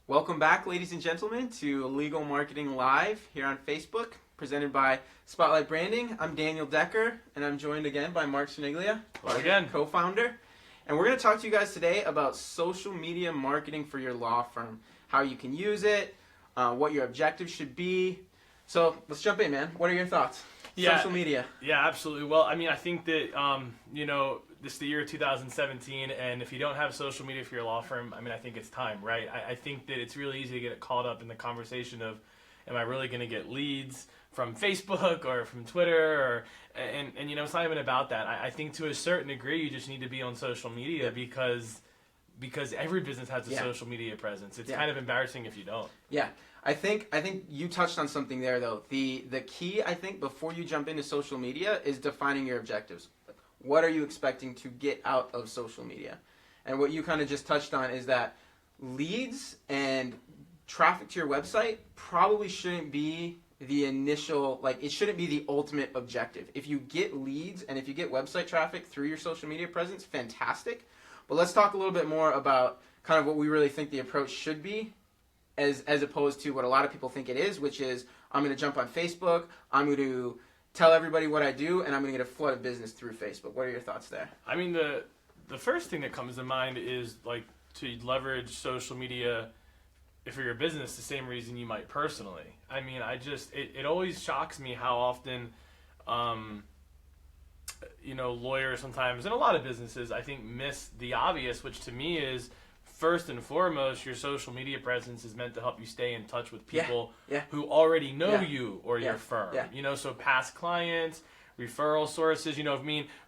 Welcome back, ladies and gentlemen, to Legal Marketing Live here on Facebook, presented by Spotlight Branding. I'm Daniel Decker, and I'm joined again by Mark Siniglia, co-founder. And we're going to talk to you guys today about social media marketing for your law firm, how you can use it, what your objectives should be. So let's jump in, man. What are your thoughts? Social media. Yeah, absolutely. Well, I mean, I think that, this is the year 2017, and if you don't have social media for your law firm, I mean, I think it's time, right? I think that it's really easy to get caught up in the conversation of, am I really going to get leads from Facebook or from Twitter? And it's not even about that. I think to a certain degree, you just need to be on social media because every business has a social media presence. It's kind of embarrassing if you don't. Yeah. I think you touched on something there, though. The key, I think, before you jump into social media is defining your objectives. What are you expecting to get out of social media? And what you kind of just touched on is that leads and traffic to your website probably shouldn't be the initial, it shouldn't be the ultimate objective. If you get leads and if you get website traffic through your social media presence, fantastic. But let's talk a little bit more about kind of what we really think the approach should be as opposed to what a lot of people think it is, which is I'm going to jump on Facebook, I'm going to tell everybody what I do, and I'm going to get a flood of business through Facebook. What are your thoughts there? I mean, the first thing that comes to mind is to leverage social media for your business the same reason you might personally. I mean, it always shocks me how often, lawyers sometimes, and a lot of businesses, I think, miss the obvious, which to me is, first and foremost, your social media presence is meant to help you stay in touch with people who already know you or your firm. So past clients, referral sources,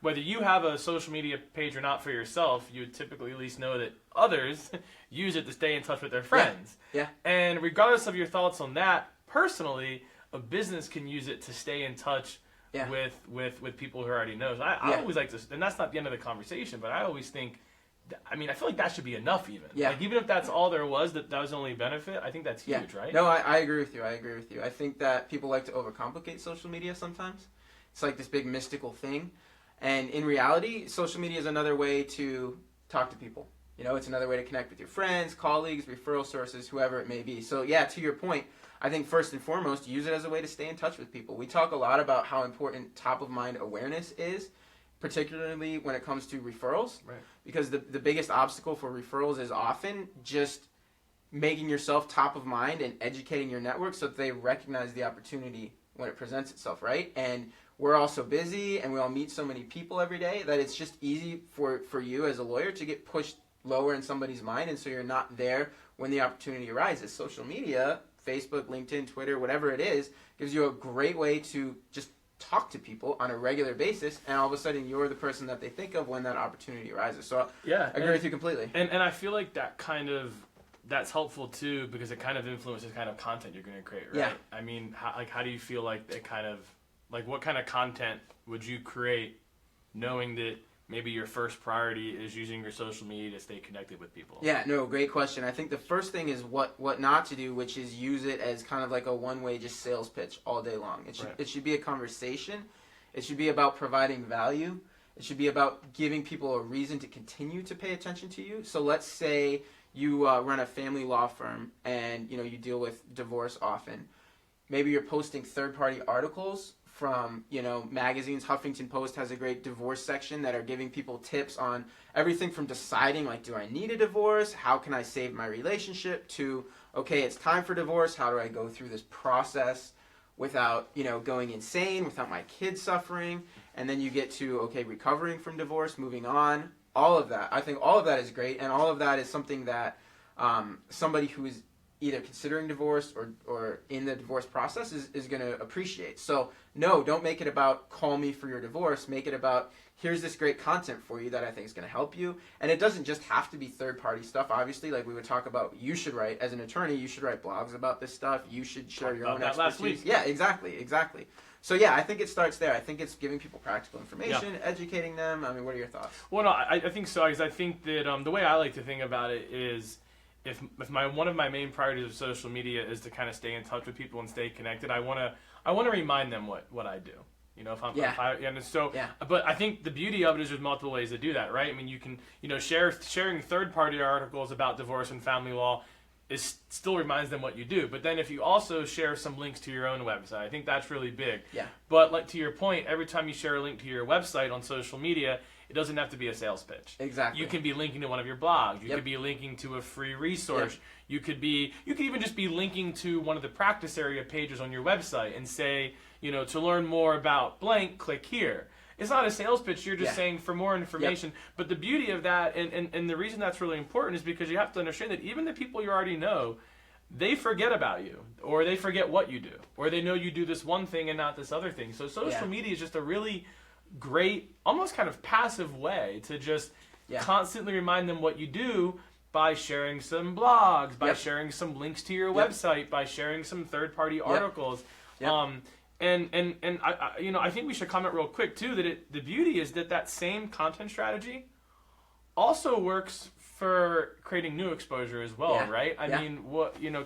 whether you have a social media page or not for yourself, you would typically at least know that others use it to stay in touch with their friends. And regardless of your thoughts on that, personally, a business can use it to stay in touch with people who already know. So I always like to, and that's not the end of the conversation, but I always think, I feel like that should be enough even. Even if that's all there was, that was the only benefit, I think that's huge, right? No, I agree with you. I think that people like to overcomplicate social media sometimes. It's like this big mystical thing. And in reality, social media is another way to talk to people. It's another way to connect with your friends, colleagues, referral sources, whoever it may be. So to your point, I think first and foremost, use it as a way to stay in touch with people. We talk a lot about how important top-of-mind awareness is, particularly when it comes to referrals, because the biggest obstacle for referrals is often just making yourself top of mind and educating your network so that they recognize the opportunity when it presents itself, right? And we're all so busy and we all meet so many people every day that it's just easy for you as a lawyer to get pushed lower in somebody's mind, and so you're not there when the opportunity arises. Social media, Facebook, LinkedIn, Twitter, whatever it is, gives you a great way to just talk to people on a regular basis, and all of a sudden you're the person that they think of when that opportunity arises. So I agree with you completely. And I feel like that's helpful too, because it kind of influences the kind of content you're going to create, right? I mean, how do you feel like it kind of, what kind of content would you create knowing that maybe your first priority is using your social media to stay connected with people? Yeah, no, great question. I think the first thing is what not to do, which is use it as kind of like a one-way just sales pitch all day long. It should be a conversation. It should be about providing value. It should be about giving people a reason to continue to pay attention to you. So let's say you run a family law firm and you deal with divorce often. Maybe you're posting third-party articles from magazines. Huffington Post has a great divorce section that are giving people tips on everything from deciding do I need a divorce, how can I save my relationship, to okay, it's time for divorce, how do I go through this process without going insane, without my kids suffering, and then you get to okay, recovering from divorce, moving on, all of that. I think all of that is great, and all of that is something that somebody who is either considering divorce or in the divorce process is going to appreciate. So no, don't make it about call me for your divorce. Make it about here's this great content for you that I think is going to help you. And it doesn't just have to be third-party stuff. Obviously, like we would talk about, you should write, as an attorney, you should write blogs about this stuff. You should share your own expertise. Last week. Yeah, exactly. So I think it starts there. I think it's giving people practical information, educating them. I mean, what are your thoughts? Well, no, I think so, because I think that the way I like to think about it is, if one of my main priorities of social media is to kind of stay in touch with people and stay connected, I want to remind them what I do. But I think the beauty of it is there's multiple ways to do that, right? I mean, you can, sharing third-party articles about divorce and family law still reminds them what you do. But then if you also share some links to your own website, I think that's really big. Yeah. But like to your point, every time you share a link to your website on social media, it doesn't have to be a sales pitch. Exactly. You can be linking to one of your blogs. You could be linking to a free resource. You could even just be linking to one of the practice area pages on your website and say, to learn more about blank, click here. It's not a sales pitch. You're just saying for more information. But the beauty of that, and the reason that's really important is because you have to understand that even the people you already know, they forget about you, or they forget what you do, or they know you do this one thing and not this other thing. So social media is just a really great, almost kind of passive way to just constantly remind them what you do by sharing some blogs, by sharing some links to your website, by sharing some third-party articles. And I think we should comment real quick too that the beauty is that same content strategy also works for creating new exposure as well, right? I mean,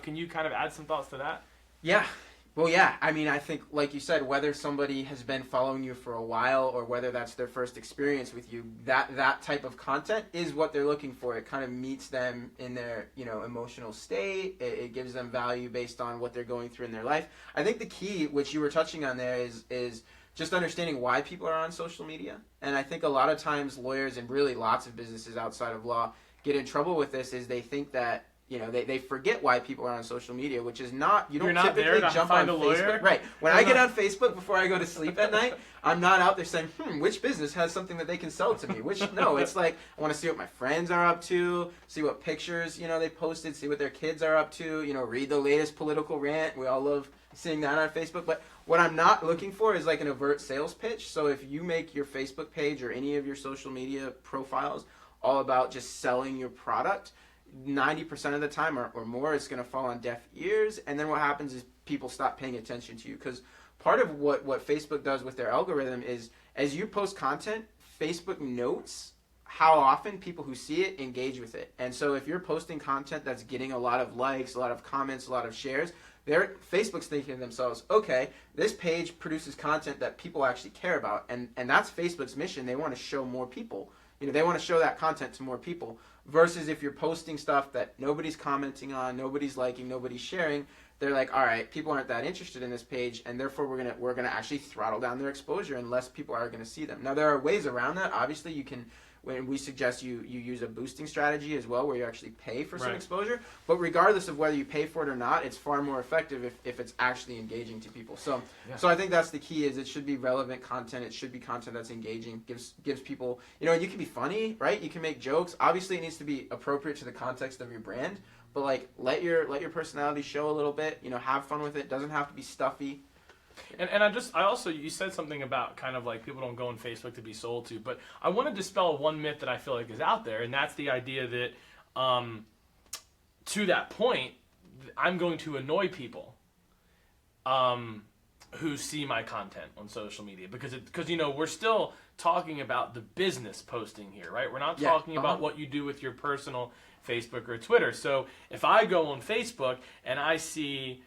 can you kind of add some thoughts to that? Yeah. Well, yeah. I mean, I think, like you said, whether somebody has been following you for a while or whether that's their first experience with you, that type of content is what they're looking for. It kind of meets them in their, emotional state. It gives them value based on what they're going through in their life. I think the key, which you were touching on there, is just understanding why people are on social media. And I think a lot of times lawyers and really lots of businesses outside of law get in trouble with this is they think that they forget why people are on social media, which is not, you don't typically jump on Facebook. Right. When I get on Facebook before I go to sleep at night, I'm not out there saying, which business has something that they can sell to me? No, it's like, I want to see what my friends are up to, see what pictures, they posted, see what their kids are up to, read the latest political rant. We all love seeing that on Facebook. But what I'm not looking for is like an overt sales pitch. So if you make your Facebook page or any of your social media profiles all about just selling your product, 90% of the time or more, it's going to fall on deaf ears. And then what happens is people stop paying attention to you. Because part of what Facebook does with their algorithm is as you post content, Facebook notes how often people who see it engage with it. And so if you're posting content that's getting a lot of likes, a lot of comments, a lot of shares, Facebook's thinking to themselves, okay, this page produces content that people actually care about. And that's Facebook's mission. They want to show more people. They want to show that content to more people. Versus if you're posting stuff that nobody's commenting on, nobody's liking, nobody's sharing, they're like, all right, people aren't that interested in this page, and therefore we're gonna actually throttle down their exposure, and less people are gonna see them. Now there are ways around that. Obviously, you can. When we suggest you use a boosting strategy as well, where you actually pay for some exposure. But regardless of whether you pay for it or not, it's far more effective if it's actually engaging to people. So I think that's the key. Is it should be relevant content. It should be content that's engaging. Gives people. You can be funny, right? You can make jokes. Obviously, it needs to be appropriate to the context of your brand. But like, let your personality show a little bit. Have fun with it. Doesn't have to be stuffy. And I also, you said something about kind of like people don't go on Facebook to be sold to, but I want to dispel one myth that I feel like is out there, and that's the idea that, to that point, I'm going to annoy people, who see my content on social media because we're still talking about the business posting here, right? We're not talking about what you do with your personal Facebook or Twitter. So if I go on Facebook and I see,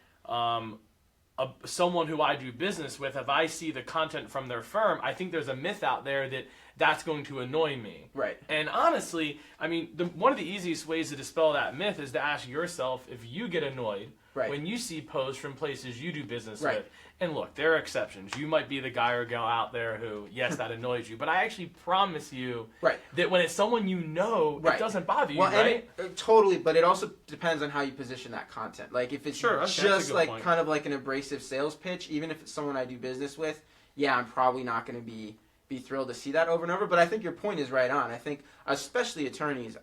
someone who I do business with, if I see the content from their firm, I think there's a myth out there that that's going to annoy me. Right. And honestly, I mean, one of the easiest ways to dispel that myth is to ask yourself if you get annoyed when you see posts from places you do business with. And look, there are exceptions. You might be the guy or gal out there who, yes, that annoys you. But I actually promise you that when it's someone you know, it doesn't bother you, right? Totally, but it also depends on how you position that content. Like, if it's just like point. Kind of like an abrasive sales pitch, even if it's someone I do business with, I'm probably not going to be thrilled to see that over and over. But I think your point is right on. I think especially attorneys,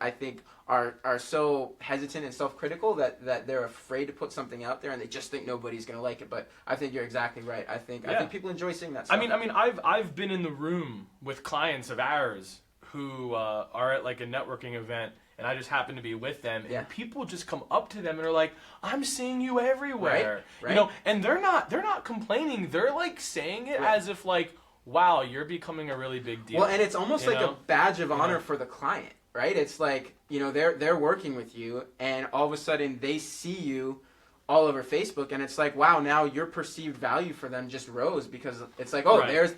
are so hesitant and self-critical that they're afraid to put something out there and they just think nobody's going to like it. But I think you're exactly right. I think people enjoy seeing that stuff. I mean, I've been in the room with clients of ours who are at like a networking event, and I just happen to be with them, and people just come up to them and are like, "I'm seeing you everywhere," right. And they're not complaining. They're like saying it as if like, wow, you're becoming a really big deal. Well, and it's almost like a badge of honor for the client, right? It's like, they're working with you, and all of a sudden they see you all over Facebook, and it's like, wow, now your perceived value for them just rose because it's like,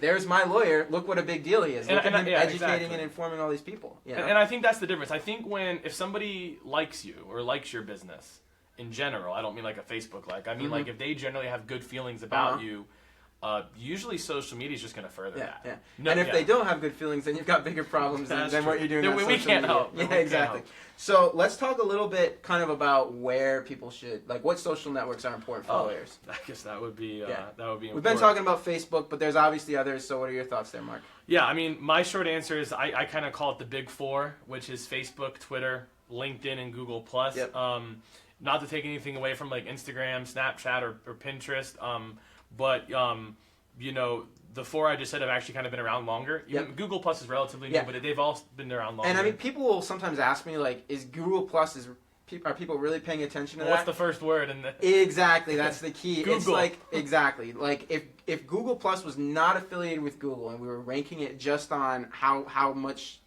there's my lawyer. Look what a big deal he is. Look at him educating and informing all these people. And I think that's the difference. I think if somebody likes you or likes your business, in general. I don't mean like a Facebook like. I mean like if they generally have good feelings about you, usually social media is just going to further that. Yeah. No, and if they don't have good feelings, then you've got bigger problems than what you're doing on social can't media. help. Yeah, exactly. So let's talk a little bit kind of about where people should, like what social networks are important for lawyers. I guess that would be important. We've been talking about Facebook, but there's obviously others. So what are your thoughts there, Mark? Yeah, I mean, my short answer is I kind of call it the big four, which is Facebook, Twitter, LinkedIn, and Google+. Yep. Not to take anything away from like Instagram, Snapchat, or Pinterest, but you know, the four I just said have actually kind of been around longer. Even Google Plus is relatively new, but they've all been around longer. And I mean, people will sometimes ask me like, is Google Plus are people really paying attention to that? What's the first word in the Exactly, that's the key. Google. It's like exactly like if Google Plus was not affiliated with Google and we were ranking it just on how much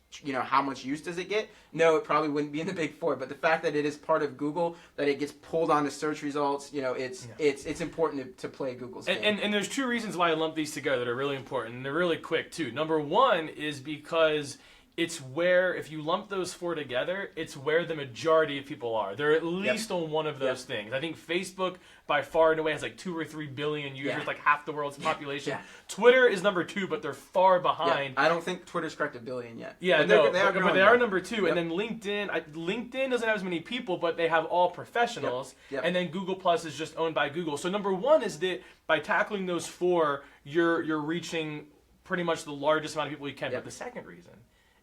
use does it get, no, it probably wouldn't be in the big four. But the fact that it is part of Google, that it gets pulled onto search results, it's important to play Google's game. And there's two reasons why I lump these together that are really important, and they're really quick too. Number one is because it's where, if you lump those four together, it's where the majority of people are. They're at least on one of those things. I think Facebook, by far and away, has like 2 or 3 billion users, like half the world's population. Twitter is number 2, but they're far behind. I don't think Twitter's cracked 1 billion yet. Yeah, but they are number 2. And then LinkedIn doesn't have as many people, but they have all professionals. And then Google Plus is just owned by Google. So number 1 is that by tackling those 4, you're reaching pretty much the largest amount of people you can. But the second reason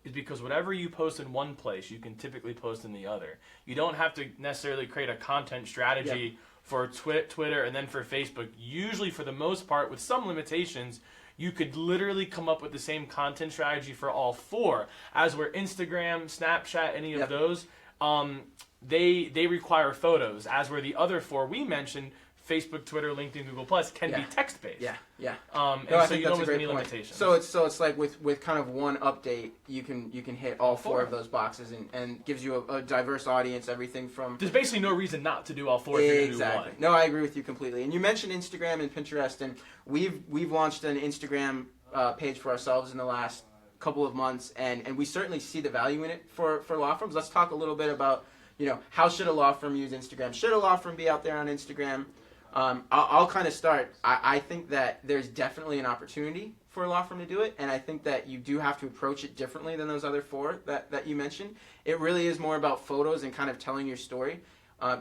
is because whatever you post in one place, you can typically post in the other. You don't have to necessarily create a content strategy for Twitter and then for Facebook. Usually, for the most part, with some limitations, you could literally come up with the same content strategy for all 4. As where Instagram, Snapchat, any of those, they require photos. As where the other 4 we mentioned, Facebook, Twitter, LinkedIn, Google Plus can be text-based. And so you don't have any limitations. So it's like with kind of one update, you can hit all 4 of those boxes and gives you a diverse audience. Everything from there's basically no reason not to do all 4 if you're going to do one. No, I agree with you completely. And you mentioned Instagram and Pinterest, and we've launched an Instagram page for ourselves in the last couple of months, and we certainly see the value in it for law firms. Let's talk a little bit about how should a law firm use Instagram? Should a law firm be out there on Instagram? I'll kind of start. I think that there's definitely an opportunity for a law firm to do it, and I think that you do have to approach it differently than those other 4 that you mentioned. It really is more about photos and kind of telling your story.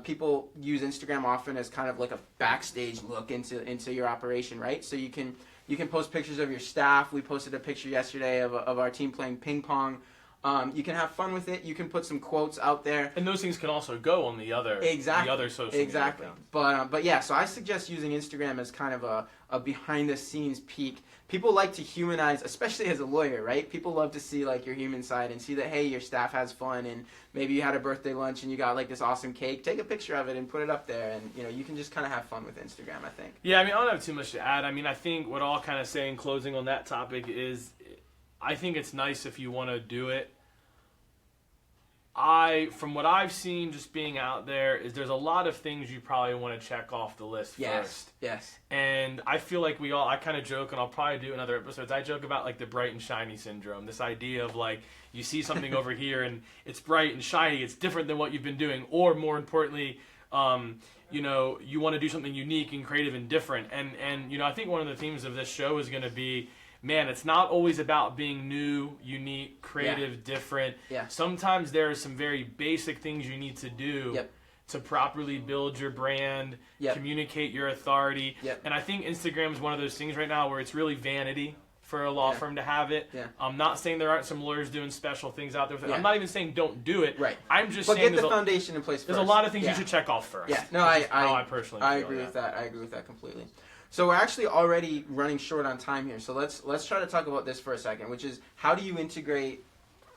People use Instagram often as kind of like a backstage look into your operation, right? So you can post pictures of your staff. We posted a picture yesterday of our team playing ping pong. You can have fun with it. You can put some quotes out there, and those things can also go on the other social media accounts. But yeah, so I suggest using Instagram as kind of a behind the scenes peek. People like to humanize, especially as a lawyer, right? People love to see like your human side and see that, hey, your staff has fun, and maybe you had a birthday lunch and you got like this awesome cake. Take a picture of it and put it up there, and you can just kind of have fun with Instagram, I think. Yeah, I mean, I don't have too much to add. I mean, I think what I'll kind of say in closing on that topic is, I think it's nice if you want to do it. From what I've seen just being out there, is there's a lot of things you probably want to check off the list first. Yes. And I feel like I kind of joke, and I'll probably do in other episodes, I joke about like the bright and shiny syndrome. This idea of like, you see something over here and it's bright and shiny, it's different than what you've been doing. Or more importantly, you want to do something unique and creative and different. And I think one of the themes of this show is going to be, man, it's not always about being new, unique, creative, different. Sometimes there are some very basic things you need to do to properly build your brand, communicate your authority. And I think Instagram is one of those things right now where it's really vanity for a law firm to have it. I'm not saying there aren't some lawyers doing special things out there. I'm not even saying don't do it. I'm just saying get the foundation in place first. There's a lot of things you should check off first. I personally feel agree with that. I agree with that completely. So we're actually already running short on time here. So let's try to talk about this for a second, which is how do you integrate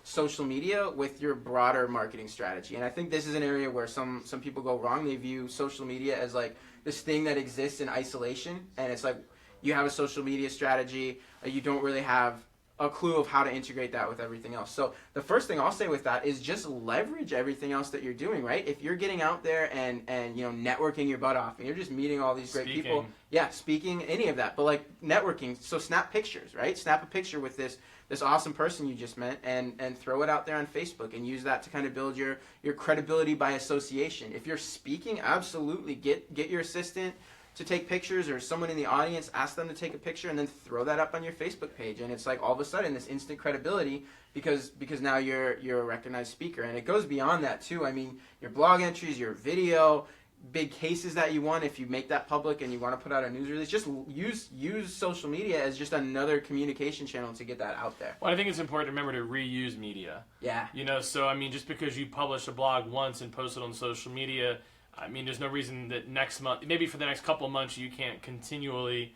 social media with your broader marketing strategy? And I think this is an area where some people go wrong. They view social media as like this thing that exists in isolation, and it's like you have a social media strategy, you don't really have a clue of how to integrate that with everything else. So the first thing I'll say with that is just leverage everything else that you're doing, right? If you're getting out there and networking your butt off, and you're just meeting all these great people, speaking, any of that, but like networking, so snap pictures, right? Snap a picture with this this awesome person you just met and throw it out there on Facebook and use that to kind of build your credibility by association. If you're speaking, absolutely get your assistant to take pictures, or someone in the audience, ask them to take a picture and then throw that up on your Facebook page. And it's like all of a sudden this instant credibility because now you're a recognized speaker. And it goes beyond that too. I mean, your blog entries, your video, big cases that you want, if you make that public and you want to put out a news release, just use social media as just another communication channel to get that out there. Well, I think it's important to remember to reuse media. Yeah. You know, so I mean, just because you publish a blog once and post it on social media, I mean, there's no reason that next month, maybe for the next couple of months, you can't continually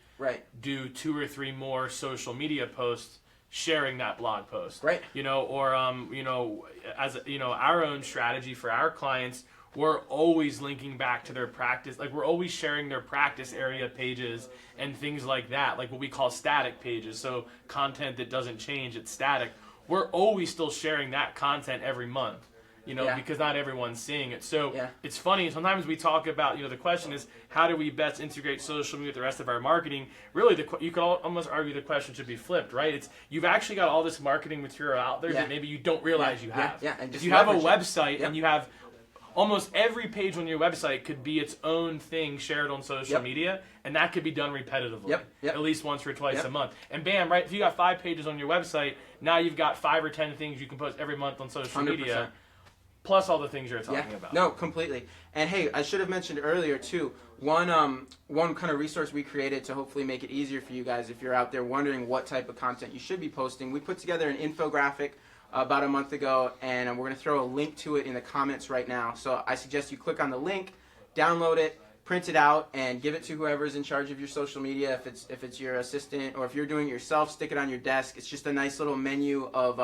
do 2 or 3 more social media posts sharing that blog post. Right. You know, or as our own strategy for our clients, we're always linking back to their practice. Like, we're always sharing their practice area pages and things like that, like what we call static pages. So content that doesn't change, it's static. We're always still sharing that content every month. You know, because not everyone's seeing it. So it's funny. Sometimes we talk about, the question is, how do we best integrate social media with the rest of our marketing? Really, you could almost argue the question should be flipped, right? It's, you've actually got all this marketing material out there that maybe you don't realize you have. And if you have a website and you have almost every page on your website could be its own thing shared on social media, and that could be done repetitively, at least once or twice a month. And bam, right? If you got 5 pages on your website, now you've got 5 or 10 things you can post every month on social 100%. media. Plus all the things you're talking about. No, completely. And hey, I should have mentioned earlier too, one kind of resource we created to hopefully make it easier for you guys if you're out there wondering what type of content you should be posting. We put together an infographic about a month ago, and we're going to throw a link to it in the comments right now. So I suggest you click on the link, download it, print it out, and give it to whoever's in charge of your social media. If it's your assistant, or if you're doing it yourself, stick it on your desk. It's just a nice little menu of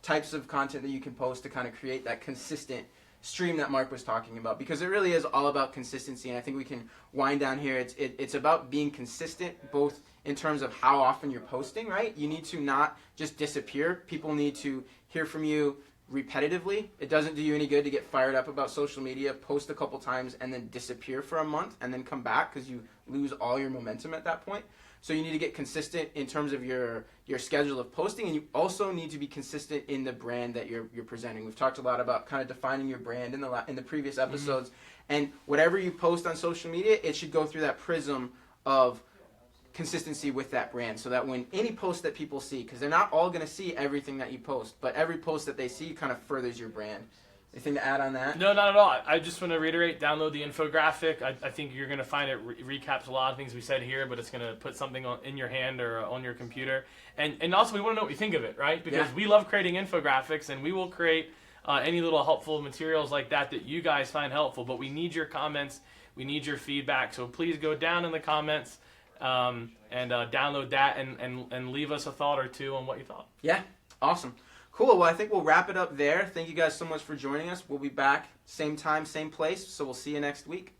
types of content that you can post to kind of create that consistent stream that Mark was talking about, because it really is all about consistency. And I think we can wind down here. It's about being consistent, both in terms of how often you're posting, right? You need to not just disappear. People need to hear from you repetitively. It doesn't do you any good to get fired up about social media, post a couple times, and then disappear for a month and then come back, because you lose all your momentum at that point. So you need to get consistent in terms of your schedule of posting, and you also need to be consistent in the brand that you're presenting. We've talked a lot about kind of defining your brand in the previous episodes, and whatever you post on social media, it should go through that prism of consistency with that brand, so that when any post that people see, because they're not all going to see everything that you post, but every post that they see kind of furthers your brand. Anything to add on that? No, not at all. I just want to reiterate, download the infographic. I think you're going to find it recaps a lot of things we said here, but it's going to put something in your hand or on your computer. And also, we want to know what you think of it, right? Because we love creating infographics, and we will create any little helpful materials like that you guys find helpful. But we need your comments. We need your feedback. So please go down in the comments and download that and leave us a thought or two on what you thought. Yeah, awesome. Cool. Well, I think we'll wrap it up there. Thank you guys so much for joining us. We'll be back same time, same place. So we'll see you next week.